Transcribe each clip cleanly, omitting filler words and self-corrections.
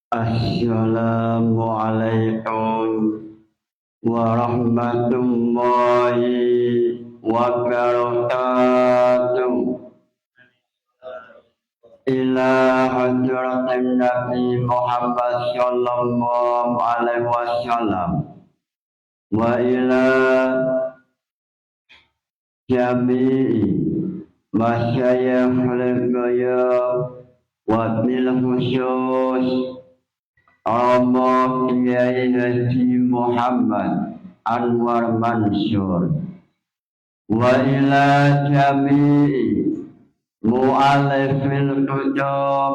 Assalamualaikum warahmatullahi wabarakatuh. Ila hadratin Nabi Muhammad sallallahu alaihi wasallam wa ila jami'i masyayikh al-ghaib wa bil khusus Allah Kiai Haji Muhammad Anwar Mansur wa ila jami'i mu'alifil kutub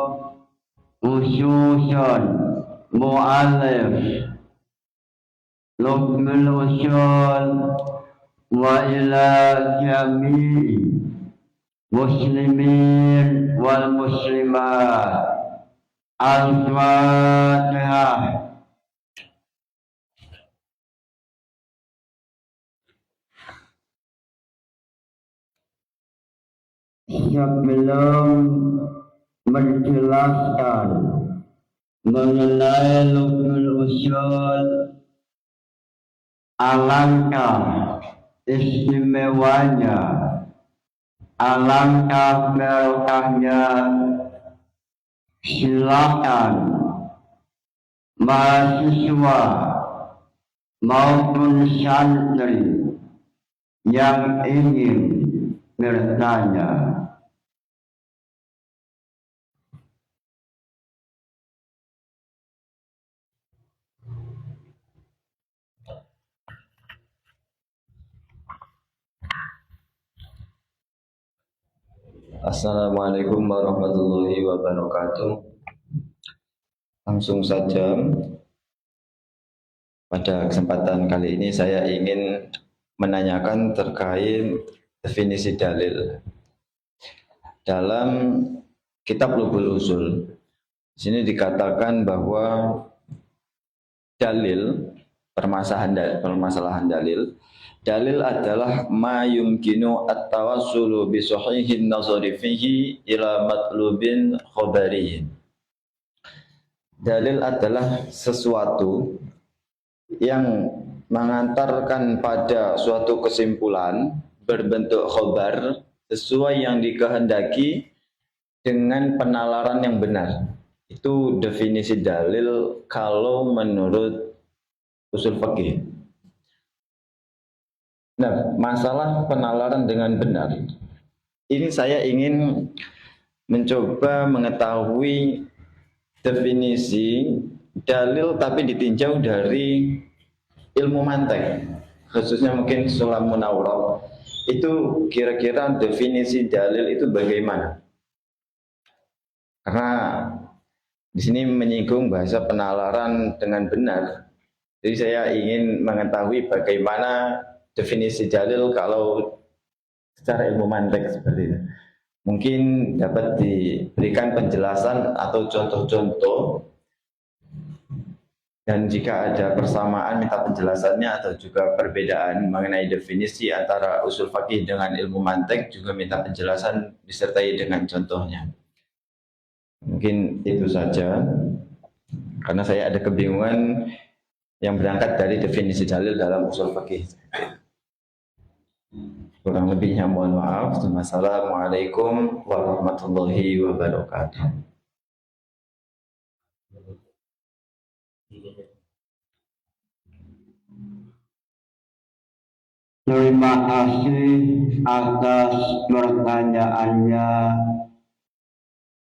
khususan mu'alif Luqmul Usul wa ila jami'i muslimin wal muslimat Al-Fatihah. Sebelum menjelaskan mengenai Luqmul Usul, alangkah istimewanya, alangkah berkahnya, silakan mahasiswa maupun santri yang ingin bertanya. Assalamualaikum warahmatullahi wabarakatuh. Langsung saja, pada kesempatan kali ini saya ingin menanyakan terkait definisi dalil dalam kitab Luqmul Usul. Di sini dikatakan bahwa dalil, permasalahan dalil adalah ma yumkinu at-tawassulu bi sahihin nazari fihi ila matlubin khabariyin. Dalil adalah sesuatu yang mengantarkan pada suatu kesimpulan berbentuk khabar sesuai yang dikehendaki dengan penalaran yang benar. Itu definisi dalil kalau menurut usul fikih. Nah, masalah penalaran dengan benar, ini saya ingin mencoba mengetahui definisi dalil tapi ditinjau dari ilmu mantek, khususnya mungkin Sulamun Awraq. Itu kira-kira definisi dalil itu bagaimana? Karena di sini menyinggung bahasa penalaran dengan benar. Jadi saya ingin mengetahui bagaimana definisi dalil kalau secara ilmu mantek seperti itu. Mungkin dapat diberikan penjelasan atau contoh-contoh, dan jika ada persamaan minta penjelasannya atau juga perbedaan mengenai definisi antara usul fikih dengan ilmu mantek juga minta penjelasan disertai dengan contohnya. Mungkin itu saja, karena saya ada kebingungan yang berangkat dari definisi dalil dalam usul fikih. Kurang lebihnya mohon maaf. Wassalamualaikum warahmatullahi wabarakatuh. Terima kasih atas pertanyaannya.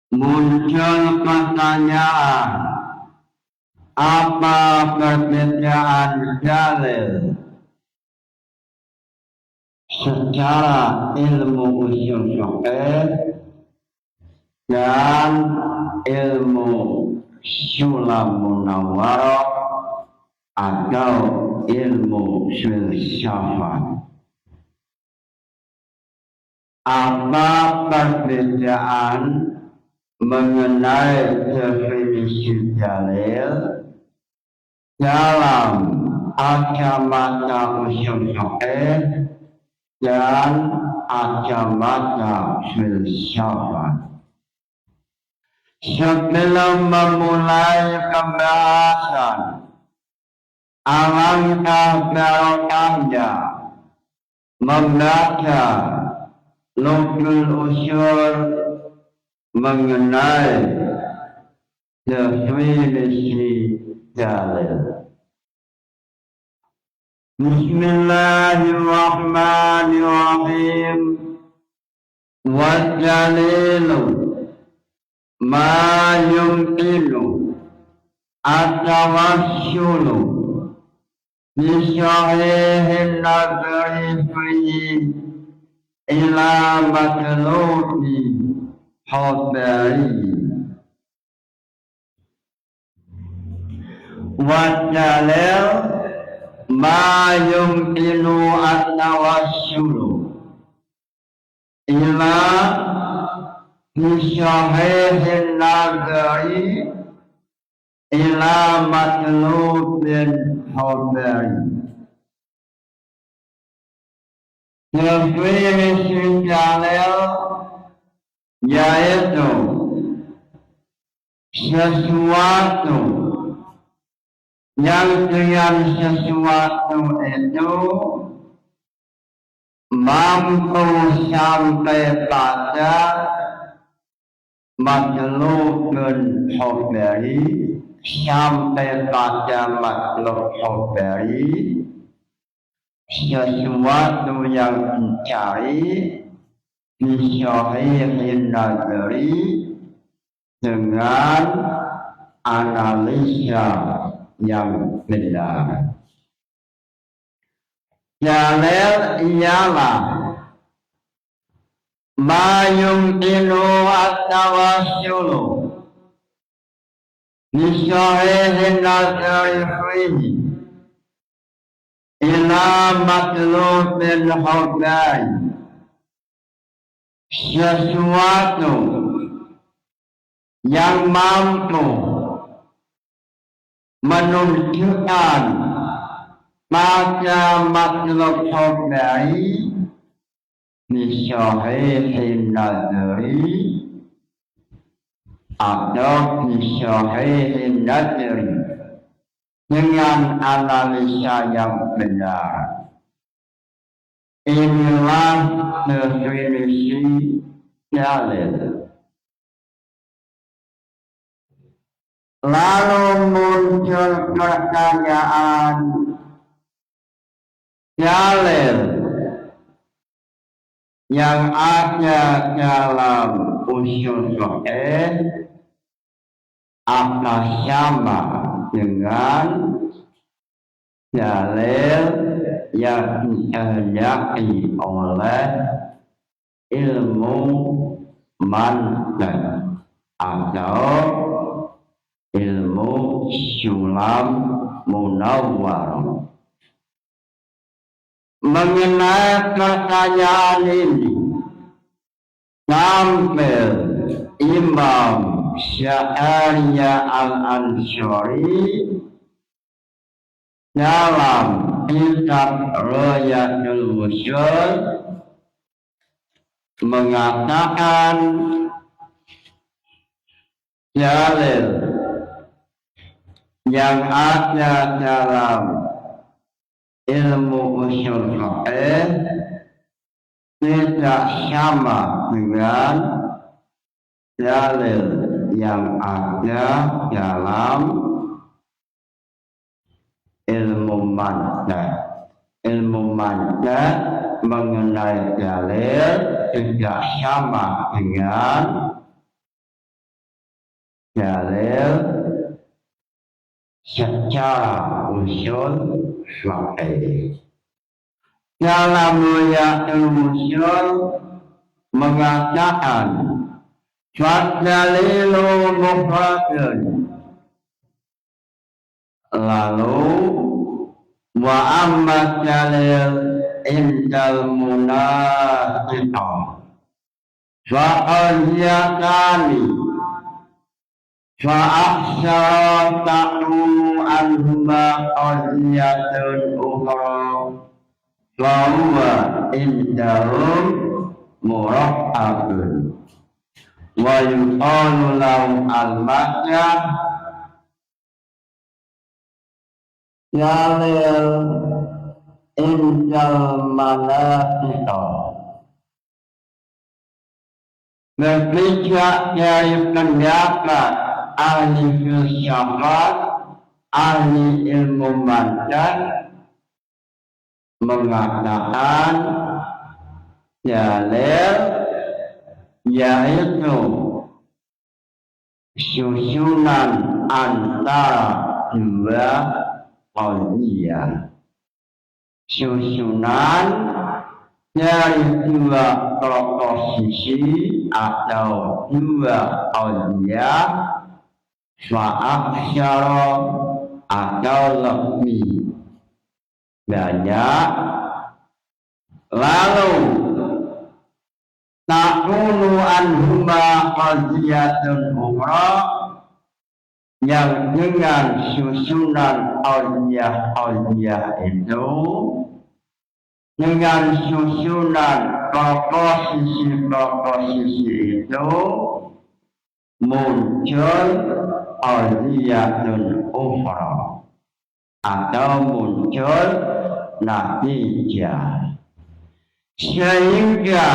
Muncul pertanyaan, apa perbedaan dalil secara ilmu usul fikih dan ilmu Sulamun Awraq atau ilmu filsafat? Apa perbedaan mengenai definisi dalil dalam agama usul fikih dan agama filsafat? Sebelum memulai pembahasan, alangkah barokahnya membaca Lugul Usul mengenai definisi dalil. Bismillahirrahmanirrahim. Wa dalilu ma yumkinu at-tawassulu bi sahihin nadri fihi ila matlubi khabari. Wa dalil ma yumkinu at-tawassulu ila bisahihin nadari ila matlubin khabari. Definisi dalil yaitu sesuatu yang dengan sesuatu itu mampu sampai pada matlubun khabari, sampai pada matlub khabari, sesuatu yang mencari bisahihin nadari dengan analisa yang benar. Dalil ialah ma yumkinu at-tawassulu bi sahihin nadari fihi ila matlubin khabari. Sesuatu yang mampu menunjukkan pada matlub khabari bisahihin nadari atau bisahihin nadari dengan analisa yang benar. Inilah definisi dalil. Lalu muncul pertanyaan, dalil yang ada dalam usul fiqh apa sama dengan dalil yang dikehendaki oleh ilmu mantiq atau ilmu sulam munawwar. Mengenai pertanyaan ini tampil Imam Sya'ariyah Al-Ansari dalam kitab Royatul Wusul mengatakan dalil yang ada dalam ilmu usul fiqh tidak sama dengan dalil yang ada dalam ilmu mantiq. Ilmu mantiq mengenai dalil tidak sama dengan dalil secara usul fiqh. Dalam Royatul Wusul mengatakan fadalilu mufradun, lalu wa amma dalil indal munafiqah fa ayyakani fa ahsara ta'u anhuma qayyatun ukhra fa huwa indahum muraqqabun. wa yuqalu lahu al-makkah yalil indal manaqita. Berpijak dari pendapat ahli filsafat, ahli ilmu mantan mengatakan dalil yaitu susunan antara dua qauliyah, susunan dari dua proposisi atau dua qauliyah fa'aksyara atau lebih banyak, lalu takunu anhuma qadiyatun ukhra yang dengan susunan qauliyah itu, dengan susunan proposisi itu muncul qauliyatun ukhra atau muncul natijah, sehingga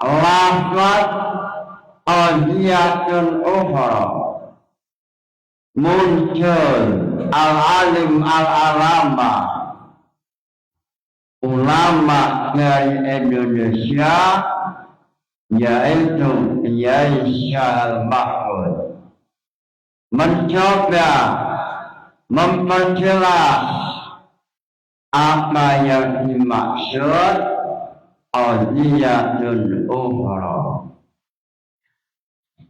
lafaz qauliyatun ukhra muncul al-alim al-alama, ulama dari Indonesia, yaitu Yai Syahal Mahfud, mencoba memperjelas apa yang dimaksud qauliyatun ukhra.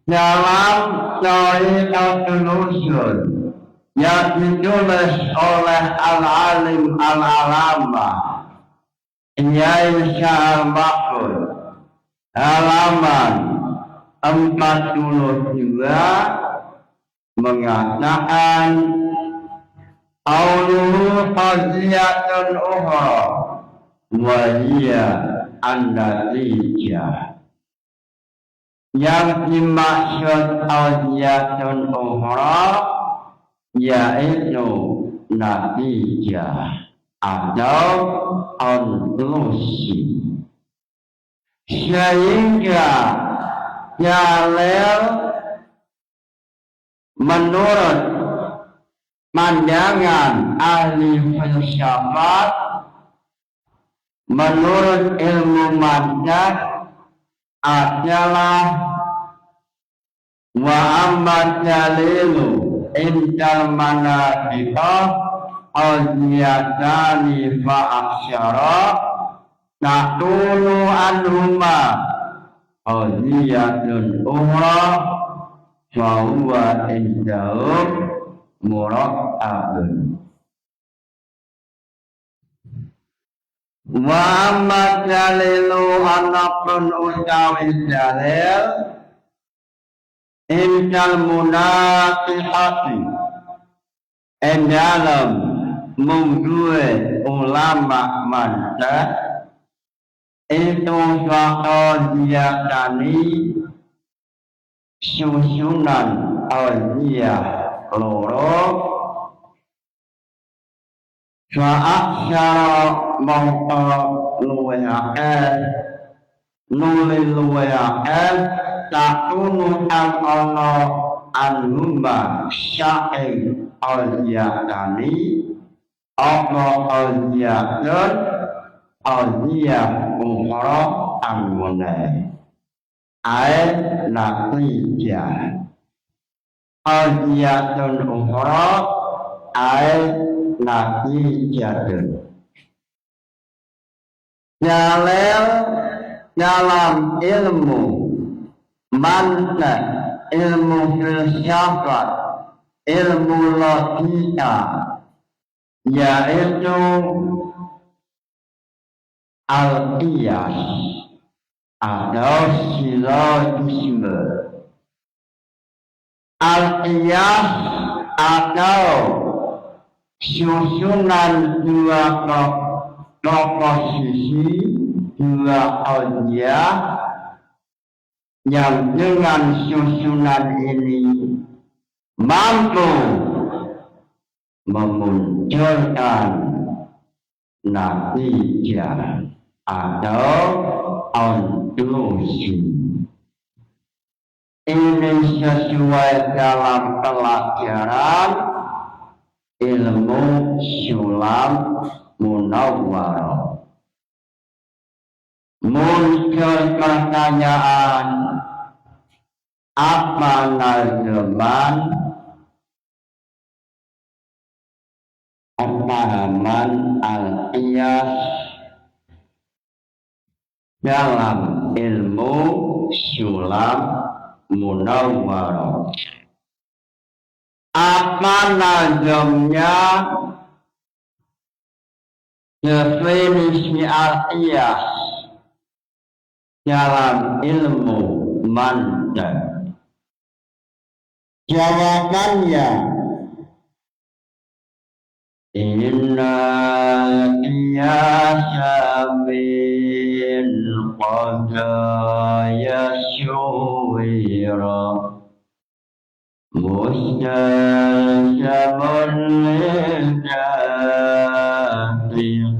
Dalam Thariqatul Usul yang ditulis oleh al-alim al-alama Yai Syahal Mahfud, halaman 42 mengatakan qauluhu qadiyatun ukhra wa hiya an-natijah. Yang dimaksud qadiyatun ukhra yaitu natijah atau konklusi, sehingga dalil menurut pandangan ahli filsafat, menurut ilmu mantiq adalah wa amma dalilu indal manatiqa qadiyatani fa'aksyara takunu anhuma qadiyatun ukhra fahuwa indahum murakkabun. Wa amma dalilu anapun utawi dalil indal munaqihati dalam mungguwe ulama mantiq itu qadiyatani susunan qauliyah loro fa'aksyara mongko luwih akeh takunu al-ana al-lumba sya'in qauliyatani apa qauliyatun qauliyah ukhra angmunai ayat natijah qadiyatun ukhra ayat natijatun. Dalil dalam ilmu mantiq, ilmu filsafat, ilmu logika, yaitu al-qiyas atau silogisme. Al-qiyas atau susunan dua proposisi, dua qauliyah yang dengan susunan ini mampu memunculkan natijah atau konklusi. Ini sesuai dalam pelajaran ilmu sulam munawwarah. Muncul pertanyaan, apa nazman pemahaman al-qiyas dalam ilmu sulam munawwarah? Apa nazamnya definisi al-qiyas dalam ilmu mantiq? Jawabannya, inna qiyasa min qadaya syuwira mustajabun lidati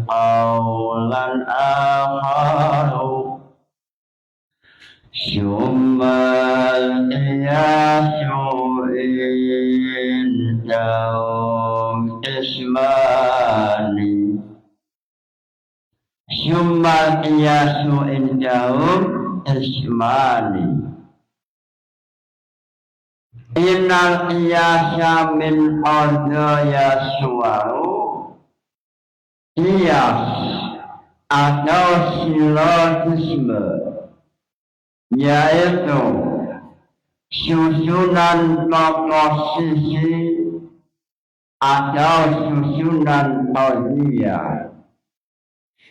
qawlan akharu syummal qiyasu indahum ismani syummal qiyasu indahum ismani. Innal qiyasa min qadaya suwaru, qiyas atau silogisme, yaitu susunan komposisi atau susunan qaudiyah,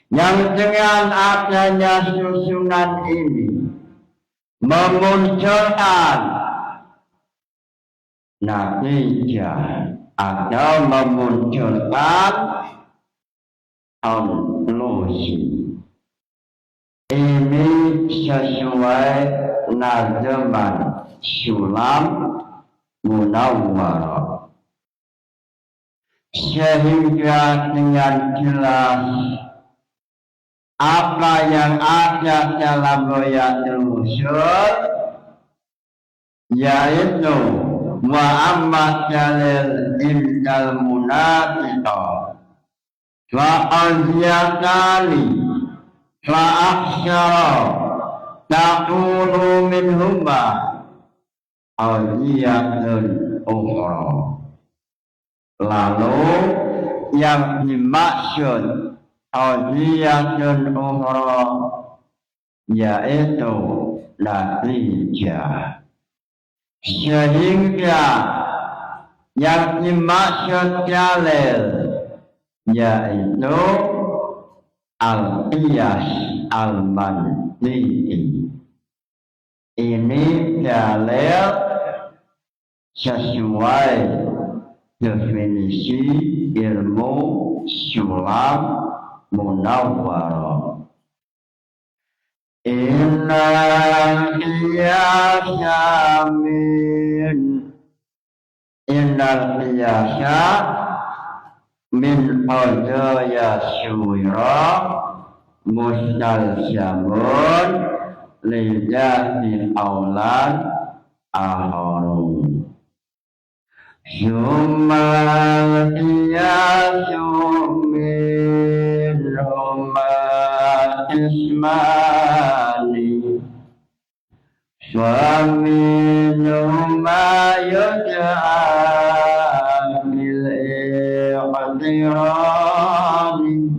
yang dengan adanya susunan ini memunculkan natijah atau memunculkan konklusi. Ini sesuai nazman sulam munawwarah, sehingga dengan jelas apa yang ada dalam Ghayatul Usul, yaitu wa amma dalil indal munafiqah wa aziyatani fa akhsyara taqulu minhumma aziyatun ukhra. Lalu yang dimaksud aziyatun ukhra yaitu natijah, sehingga yang dimaksud dalil yaitu al-qiyas al-mantiqi. Ini dalil sesuai definisi ilmu sulam munawwarah. Innal qiyasa min qadaya syuwira mustalzamun lidati aulan akharu syummal qiyasu minhuma ismani wa minhuma yud'a bil iqtirani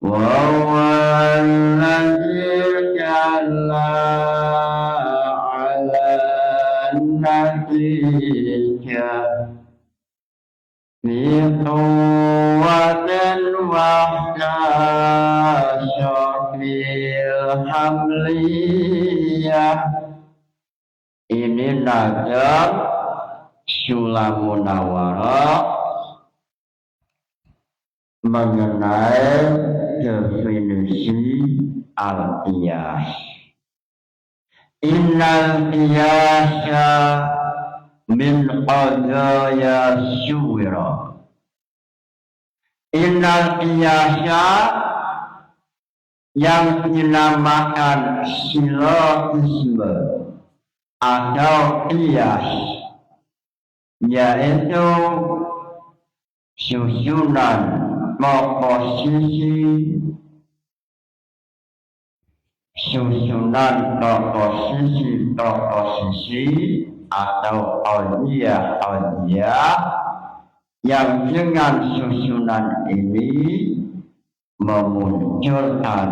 wa huwa alladhi jalla ala natijah fi quwwatin wahdasa fil hamliyah. Ini nazam sulam munawwarah mengenai definisi al-qiyas. innal qiyasa min qadaya syuwira. Innal qiyasa yang dinamakan silogisme atau qiyas, yaitu susunan komposisi atau aulia yang dengan susunan ini memunculkan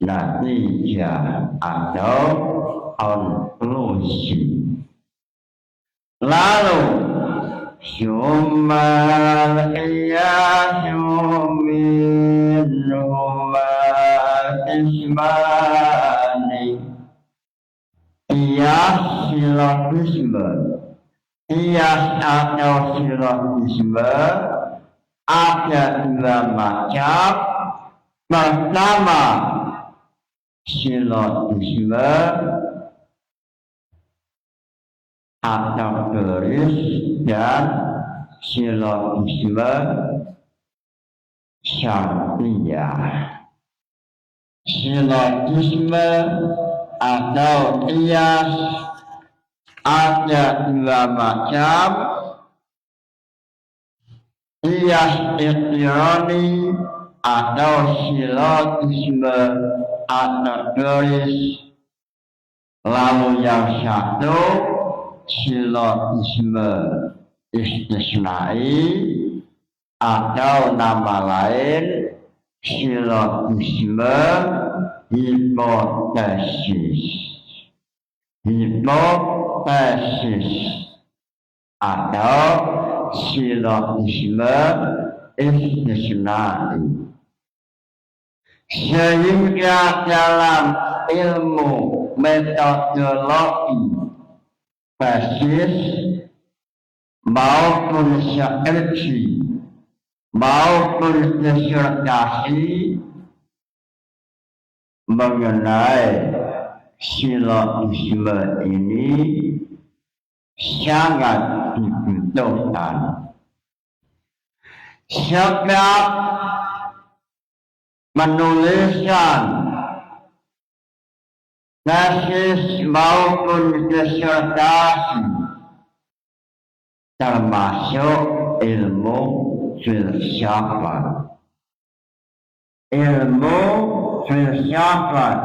natijah atau konklusi. Lalu summal qiyasu minhuma ismani. Qiyas silogisme, qiyas atau silogisme ada dua macam. Pertama, silogisme atau garis dan silogisme syar'iyah. Silogisme atau qiyas ada dua macam. Qiyas iqtirani atau silogisme atau garis. Lalu yang satu silogisme istisnai atau nama lain silogisme hipotesis. Hipotesis atau silogisme istisnai. Sehingga dalam ilmu metodologi tesis maupun skripsi maupun disertasi mengenai silogisme ini sangat dibutuhkan. Sebab menuliskan tesis maupun disertasi termasuk ilmu filsafat. Ilmu filsafat,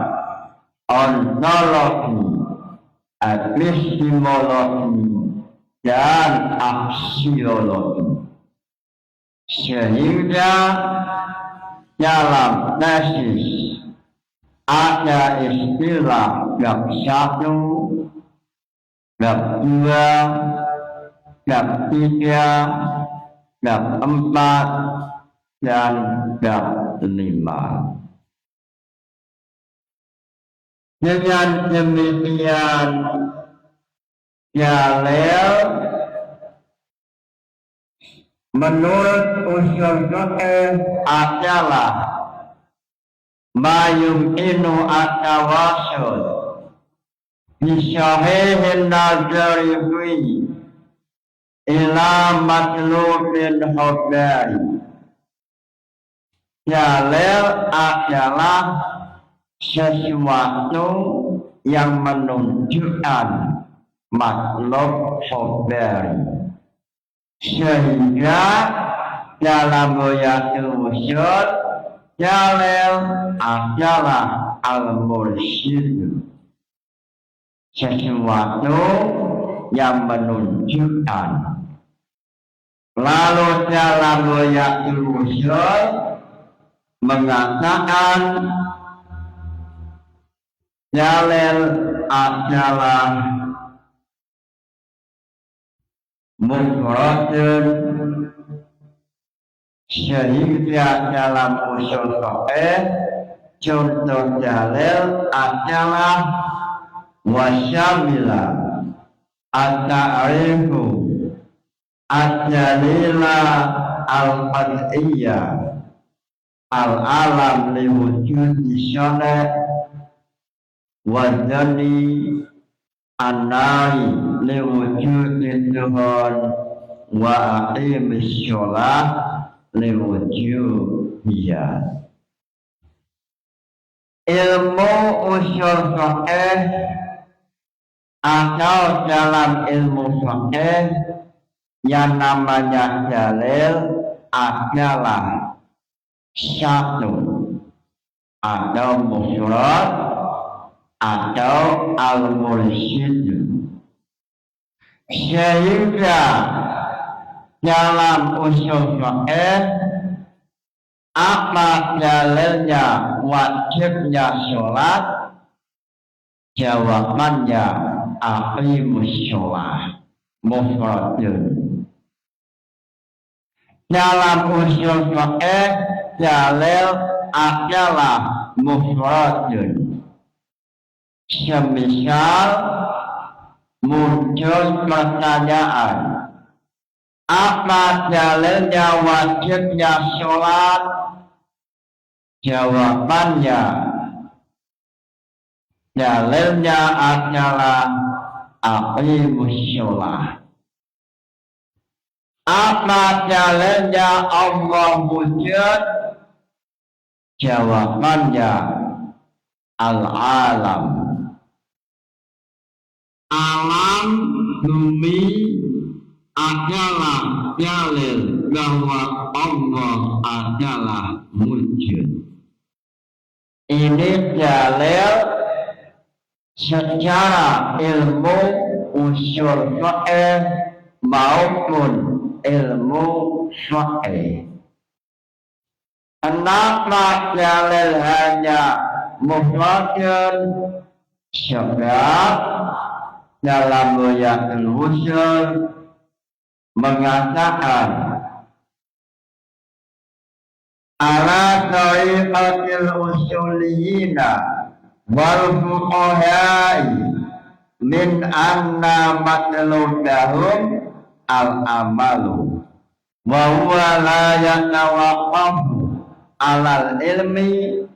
ontologi, epistemologi, dan aksiologi. Sehingga dalam tesis ada istilah bab 1, bab 2, bab 3, bab 4, dan bab 5. Dengan demikian, dalil menurut usul fikih adalah mayumkinu at-tawassul bisahihin nazari fi ila matlubin hubari. Dalil adalah sesuatu yang menunjukkan matlub hubari. Sehingga dalam Ghayatul Usul dalil adalah al-mursyid, sesuatu yang menunjukkan. Lalu dalam Ghayatul Usul mengatakan dalil adalah mufradun, sehingga dalam usul fikih contoh dalil adalah wasyamila at-ta'rifu ad-dalila al-qad'iyya al-alam liwujudi syana' wajani anari liwujudi Tuhan wa aqimis sholat liwujudiyya. Ilmu usul fiqh atau dalam ilmu fiqh yang namanya dalil adalah satu atau mufrad atau al-mursyid. Sehingga dalam usul fiqh apa dalilnya wajibnya sholat? Jawabannya aqimus sholat mufradun. Dalam usul fiqh dalil adalah mufradun. Semisal muncul pertanyaan, apa dalilnya wajibnya sholat? Jawabannya dalilnya adalah aqimus sholat. Apa dalilnya Allah wujud? Jawabannya al-alam. Alam bumi adalah dalil bahwa Allah adalah wujud. Ini dalil secara ilmu usul fiqh maupun ilmu fiqh. Kenapa dalil hanya mufradun? Sebab dalam Buyatul Usul mengatakan ala tariqatil usuliyina wal fuqahai min anna matlubahum al-amalu wa huwa la yatawaqqafu alal ilmi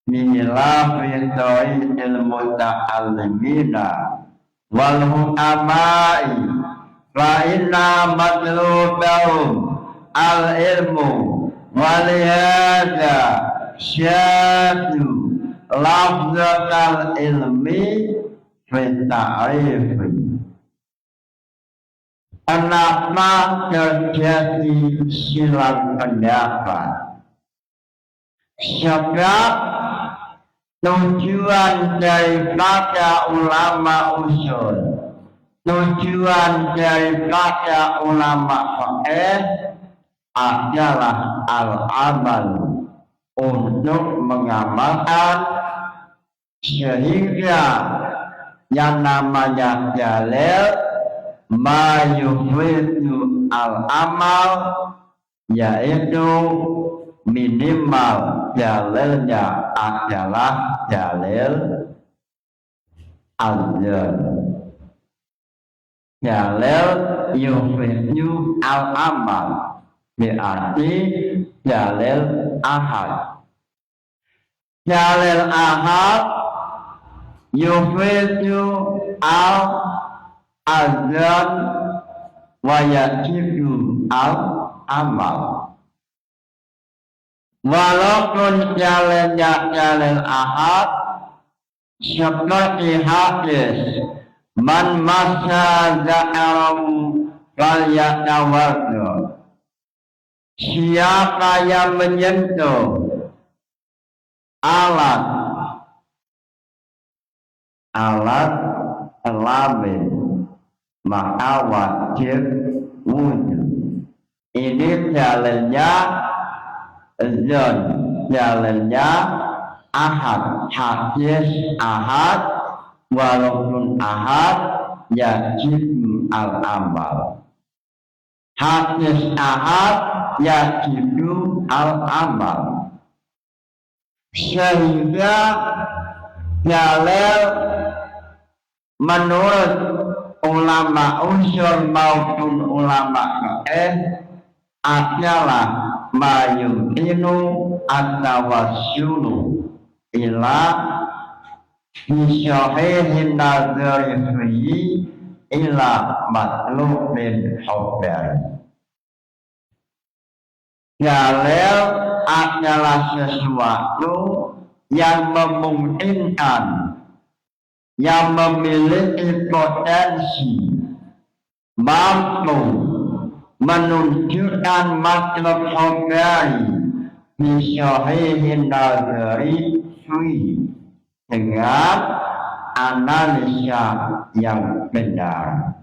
bihilafi tariqil muta'allimina wal hukamai fa inna matlubahum al-ilmu walihada syadu lafzatal ilmi fita'arifi. Kenapa terjadi silang pendapat? Sebab tujuan daripada ulama usul, tujuan daripada ulama fiqh adalah al-amal, untuk mengamalkan, sehingga yang namanya dalil ma yufidu al-amal, yaitu minimal dalilnya adalah dalil azan. Dalil yufidu al-amal berarti dalil ahad. Dalil ahad yufidu al-azan wa yajibu al-amal. Walaupun dalilnya dalil ahad seperti hadis man massa zakarahu falyatawadda, siapa yang menyentuh alat kelamin maka wajib wudhu. Ini dalilnya zon, dalilnya ahad, hadis ahad, walaupun ahad yajib al-amal. Hadis ahad yajib al-amal. Sehingga dalil menurut ulama usul maupun ulama fiqh adalah ma yumkinu at-tawassulu ila في صحيح النظر فيه إلى مطلوب الحبر. Kalau adalah sesuatu yang memungkinkan, yang memiliki potensi, mampu menunjukkan matlab hubari bisahihin nazari dengan analisa yang benar,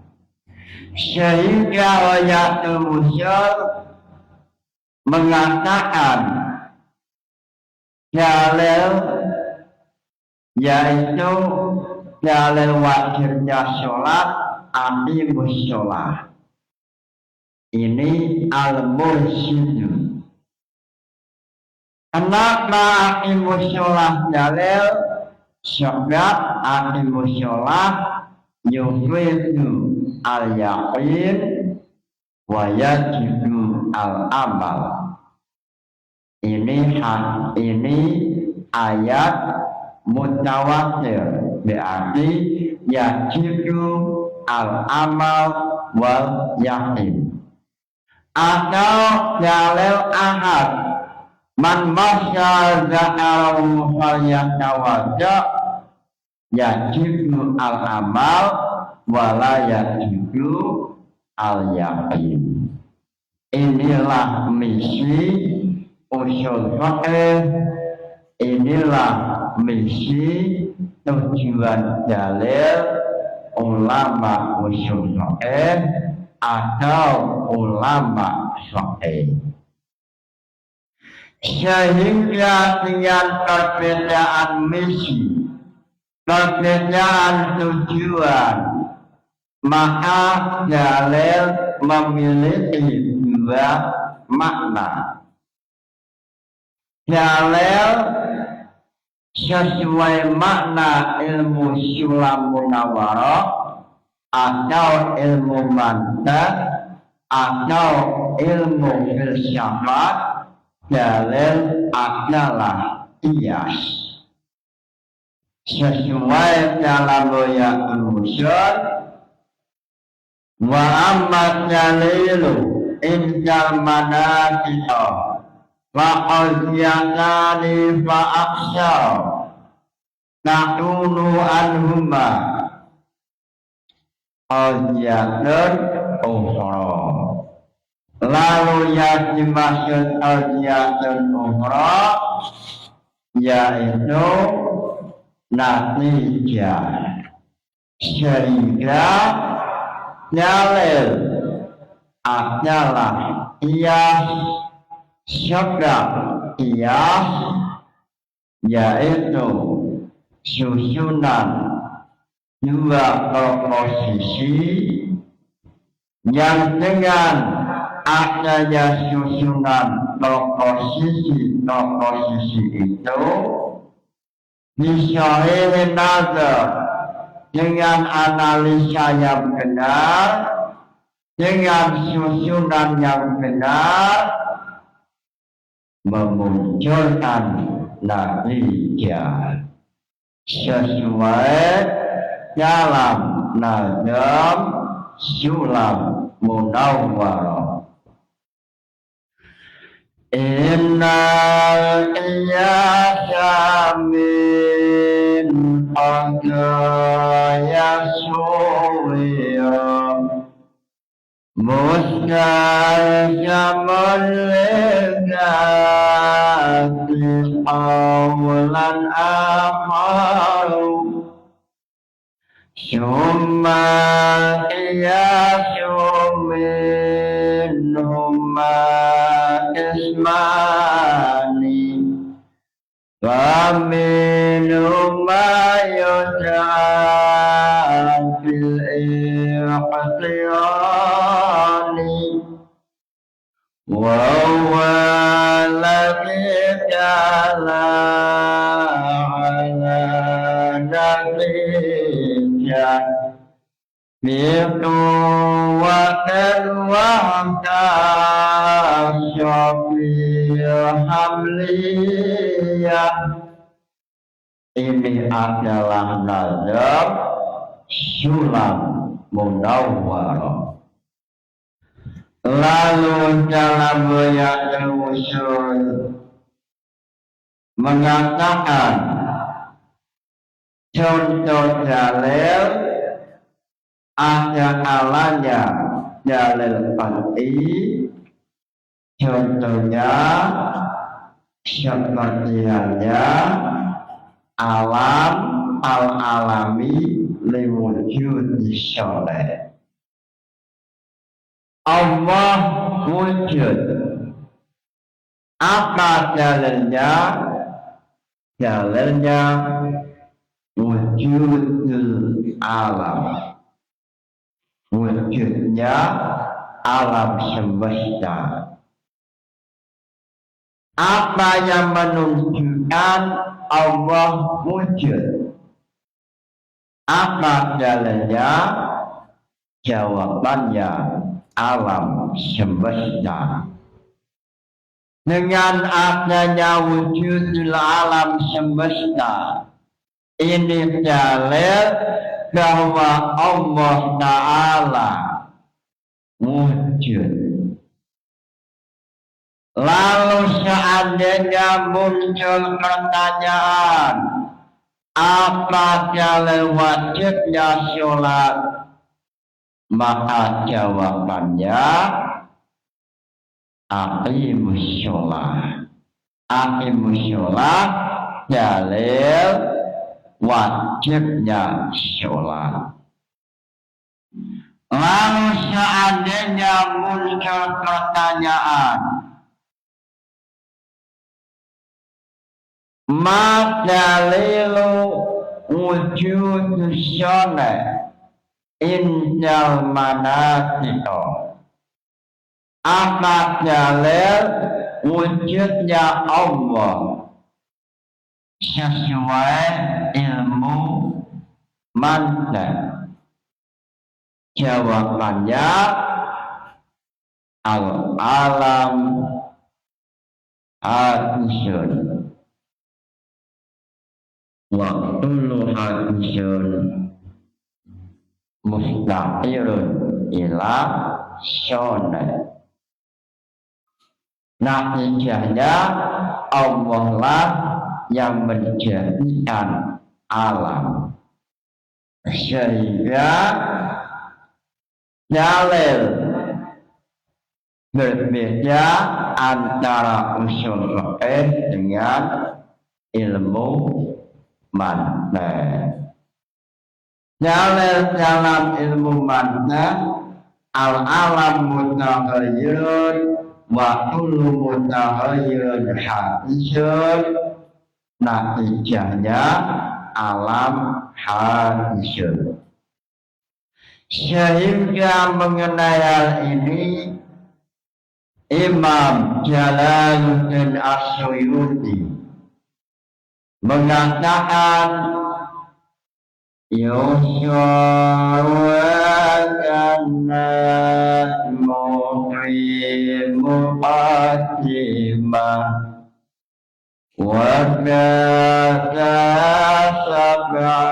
sehingga Ghayatul Musyar mengatakan dalil yaitu dalil wajibnya sholat aqimus sholat. Ini al-mursyid. Kenapa aqimus sholat dalil? Sebab aqimus sholat yufidu al-yaqin wa yajibu al-amal. Ini ayat mutawatir, berarti yajibu al-amal wal yaqin. Atau dalil ahad, man masya za'alahu falyatawadda yajibu al-amal wala yajibu al-yaqin. Inilah misi usul fiqh, inilah misi tujuan dalil ulama usul fiqh atau ulama fiqh. Sehingga dengan perbedaan misi, perbedaan tujuan, maka dalil memiliki dua makna. Dalil sesuai makna ilmu syulam munawwarah atau ilmu mantiq atau ilmu filsafat, dalil adalah qiyas. Sesuai dalam Ghayatul Musyar, wa amma dalilu indal manaqita wa qazyatani fa aksya na'unu anhuma qazyatun ukhra. Lalu yang dimaksud qazyatun ukhra yaitu natijah, sehingga dalil adalah qiyas. Sebab qiyas yaitu susunan dua proposisi yang dengan adanya susunan proposisi itu bisahihin nazar, dengan analisa yang benar, dengan susunan yang benar, memunculkan natijah sesuai dalam nazam syulam munawwarah. Innal qiyasa min qadaya suwira mustajabul ligati qawlan akharu summa qiyasu minhuma ismani wa minhuma yud'a fil iqtirani wa huwa alladhi ja'ala ala nabiyya biquwwatin wa hamliyah Ini adalah nazam sulam munawwarah. Lalu dalam Bayatul Usul mengatakan contoh dalil ada kalanya dalil qat'i, contohnya seperti halnya alam al-alami liwujud syoleh. Allah wujud. Apa dalilnya? Dalilnya wujudul alam. Wujudnya alam semesta. Apa yang menunjukkan Allah wujud? Apa dalilnya? Jawabannya alam semesta. Dengan adanya wujudul alam semesta, ini dalil bahwa Allah Ta'ala wujud. Lalu seandainya muncul pertanyaan, apa dalil wajibnya sholat? Maka jawabannya aqimus sholat. Aqimus sholat dalil wajibnya sholat. Lalu seandainya muncul pertanyaan, ma dalilu wujudus sholat indal manasiko? Apa dalil wujudnya Allah sesuai ilmu mantek? Jawabannya al-alam hadisun wa kullu hadisun mustaqirun ila syonah. Natijahnya Allah lah yang menjadikan alam, sehingga dalil berbeda antara usul fiqh dengan ilmu mantek. Dalil dalam ilmu mantek al-alam mutaghayyirun wa kullu mutaghayyirun hadisun. Natijahnya alam hadisun. Sehingga mengenai hal ini Imam Jalaluddin As-Suyuti mengatakan Yusyawakanat muqimu qatimah wa kata sab'atin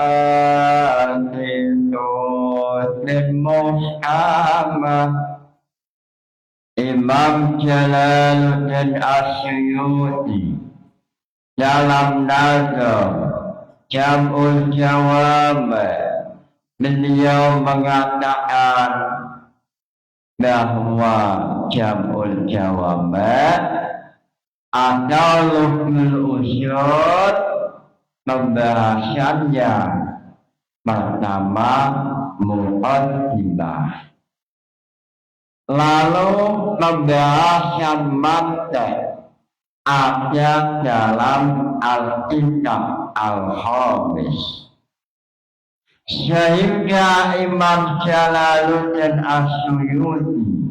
Muhammad. Imam Jalaluddin As-Suyuti dalam nazam Jam'ul Jawab beliau mengatakan bahwa Jam'ul Jawab atau Lubul Usyur pembahasannya pertama muqaddimah, lalu pembahasan mantek ada dalam Al-Kitab Al-Khamis. Sehingga Imam Jalaluddin As-Suyuti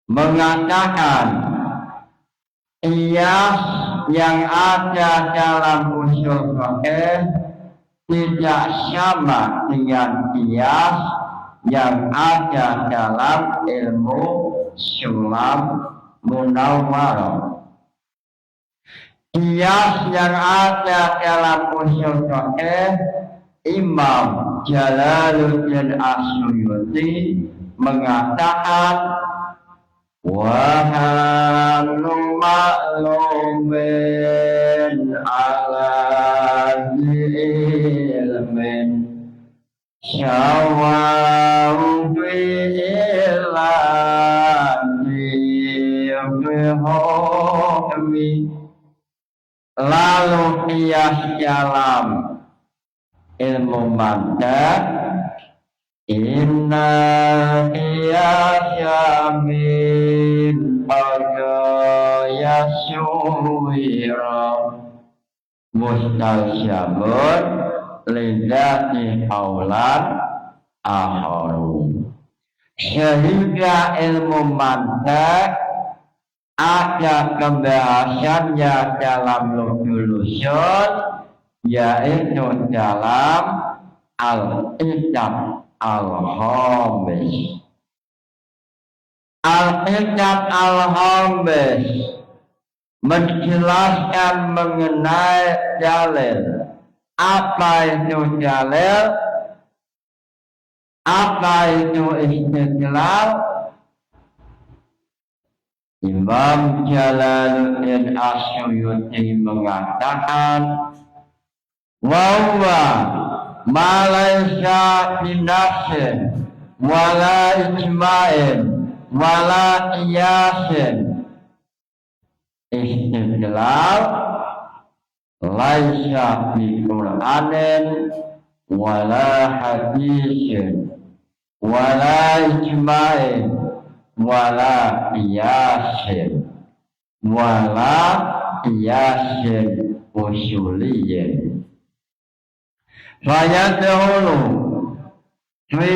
mengatakan qiyas yang ada dalam usul fiqh tidak sama dengan qiyas yang ada dalam ilmu sulam munawwarah. Kias yang ada dalam usul fikih Imam Jalaluddin As-Suyuti mengatakan wahalu ma'lumin ala ilmin syawa'u bi'ilani lalu qiyas dalam ilmu mantek inna qiyasya min qadaya suwira mustalsyabun lidati aulan akharu. Sehingga ilmu mantek ada pembahasannya dalam lusul usul, yaitu dalam al-idab al-khamis. Al-idab al-khamis menjelaskan mengenai dalil. Apa itu dalil? Apa itu istidlal? Imam Jalaluddin As-Suyuti mengatakan bahwa malaysa binafsin wala ijma'in wala qiyasin istidlal laisa bi Qur'anin wala hadisin wala ijma'in wala qiyasin usuliyin fayadhulu fi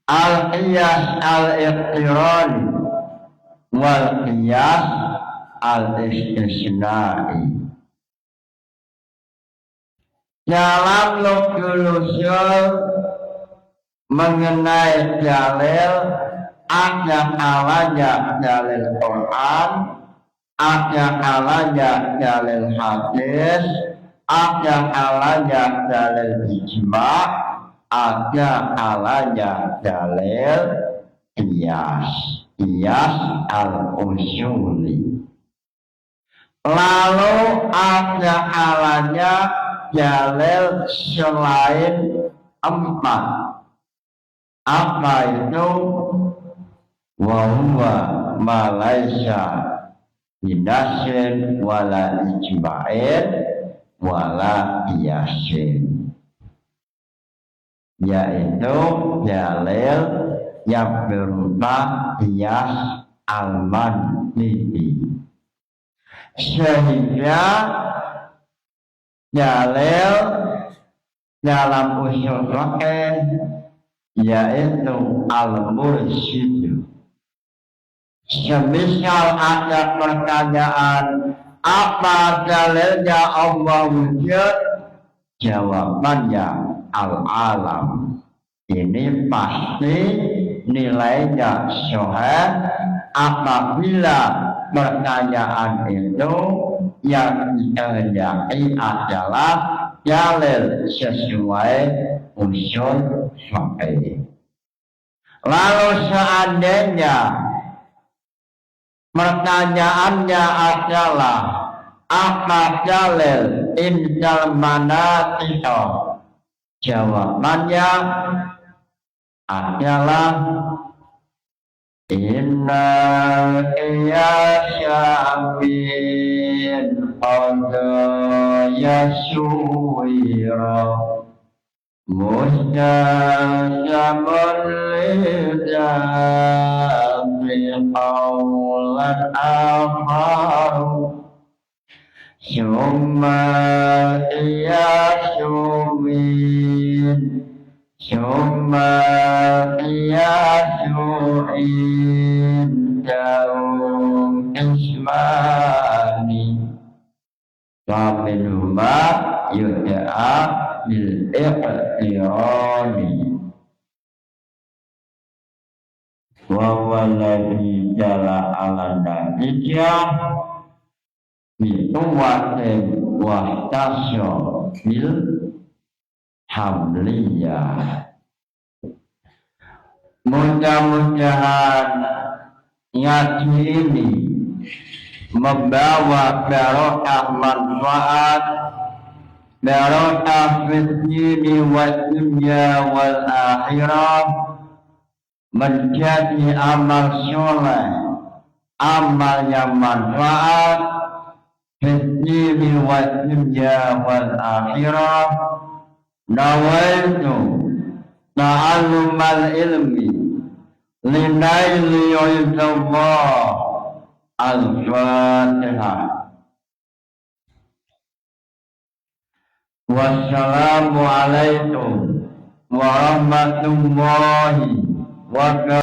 al-qiyas al-iqtirani wal qiyas al-istisnai. Dalam lusul mengenai dalil ada kalanya dalil Quran, ada kalanya dalil hadis, ada kalanya dalil ijma', ada kalanya dalil qiyas al-usuli. Lalu ada kalanya dalil selain empat. Apa itu? Wa huwa ma laisa binasin wala ijma'in wala qiyasin, yaitu dalil yang berupa qiyas al-mantiqi. Sehingga dalil dalam usul fikih yaitu al-mursyid. Semisal ada pertanyaan apa dalilnya Allah wujud, jawabannya al-alam. Ini pasti nilainya sahih apabila pertanyaan itu yang dikehendaki adalah dalil sesuai usul fikih. Lalu seandainya pertanyaannya adalah apa dalil indal manatiqah, jawabannya adalah inna qiyasya min qadaya suwira mustajamun lidati qawlan akharu summa qiyasu min indahum ismani wa minhuma yud'a bil iqtirani wa walladhi jala ala natijah bituwatin wahtasyo bil habliyah. Mudah-mudahan ngaji ini membawa barokah manfaat, barokah fid dini wad dunya wal akhirah, menjadi amal soleh, amal yang manfaat fid dini wad dunya wal akhirah. Nawaitu ta'allumal ilmi linaili illallah. Al-Fatihah. Wassalamualaikum warahmatullahi wabarakatuh.